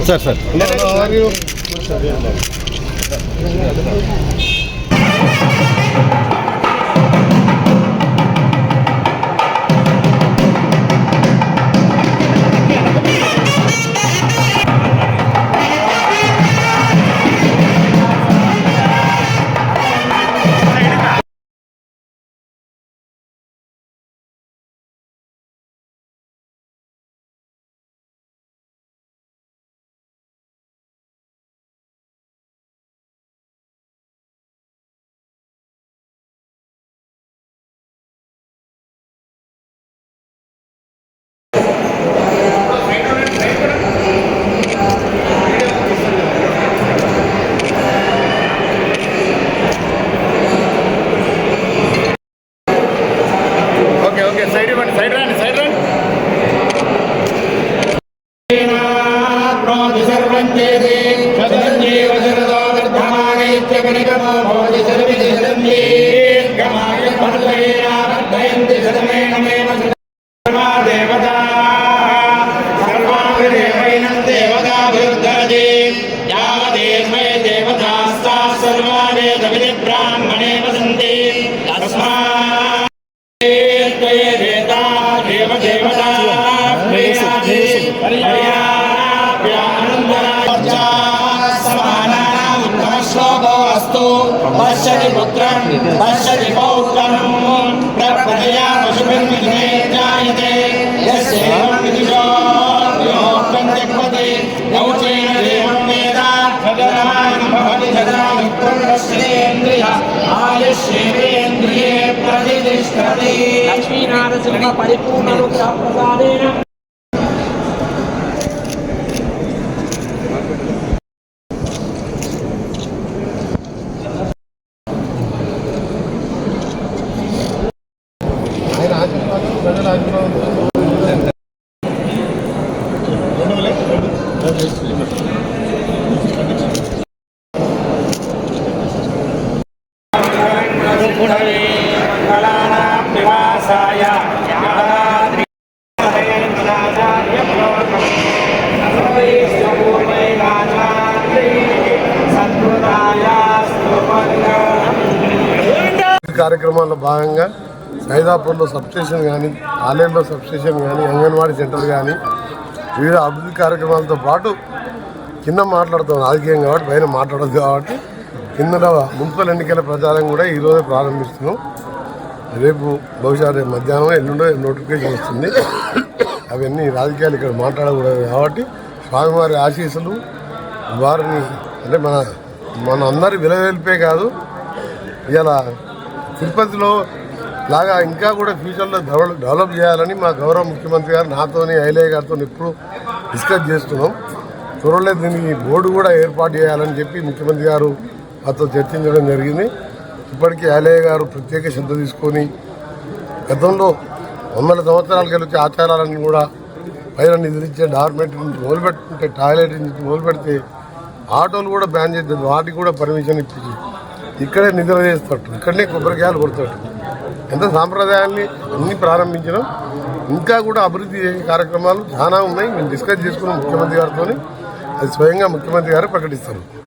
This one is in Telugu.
సార్ సార్ ब्राह्मणे वसन्ति पश्यति पुत्रं पश्यति पौत्रं प्रप्रजया पशुभिर्मिथुने जायते यस्यैवं विदुषो योक्तं जग्मति यौचेन देवं वेद भगवान् भवति सदा युक्तं रश्येन्द्रिय आयुष्येन्द्रिये प्रतिष्ठति लक्ष्मीनाथसिंह परिपूर्णरूपः प्रसादेन కార్యక్రమాల్లో భాగంగా సైదాపూర్లో సబ్స్టేషన్ కానీ ఆలేరులో సబ్స్టేషన్ కానీ అంగన్వాడీ సెంటర్ కానీ వివిధ అభివృద్ధి కార్యక్రమాలతో పాటు కింద మాట్లాడుతాం రాజకీయం కాబట్టి పైన మాట్లాడదు కాబట్టి కింద మున్సిపల్ ఎన్నికల ప్రచారం కూడా ఈరోజే ప్రారంభిస్తున్నాం. రేపు బహుశా రేపు మధ్యాహ్నం ఎల్లుండో నోటిఫికేషన్ వస్తుంది. అవన్నీ రాజకీయాలు ఇక్కడ మాట్లాడకూడదు కాబట్టి స్వామివారి ఆశీస్సులు వారిని అంటే మన అందరి విలవెల్పే కాదు, ఇలా తిరుపతిలో లాగా ఇంకా కూడా ఫ్యూచర్లో డెవలప్ చేయాలని మా గౌరవ ముఖ్యమంత్రి గారు నాతోని ఐలయ్య గారితో ఎప్పుడు డిస్కస్ చేస్తున్నాం. త్వరలో దీనికి బోర్డు కూడా ఏర్పాటు చేయాలని చెప్పి ముఖ్యమంత్రి గారు మాతో చర్చించడం జరిగింది. ఇప్పటికీ ఐలయ్య గారు ప్రత్యేక శ్రద్ధ తీసుకొని గతంలో 100 సంవత్సరాల కలిసి ఆచారాలను కూడా పైన నిద్రించే డార్మెంటరీ నుంచి మొదలుపెట్టుకుంటే టాయిలెట్ నుంచి మొదలుపెడితే ఆటోలు కూడా బ్యాన్ చేద్దాం, వాటికి కూడా పర్మిషన్ ఇచ్చి ఇక్కడే నిద్ర చేస్తట్టు ఇక్కడనే కొబ్బరికాయలు కొడతట్టు ఎంత సాంప్రదాయాన్ని అన్నీ ప్రారంభించడం. ఇంకా కూడా అభివృద్ధి చేసే కార్యక్రమాలు చాలా ఉన్నాయి. మేము డిస్కస్ చేసుకున్నాం ముఖ్యమంత్రి గారితో, అది స్వయంగా ముఖ్యమంత్రి గారు ప్రకటిస్తారు.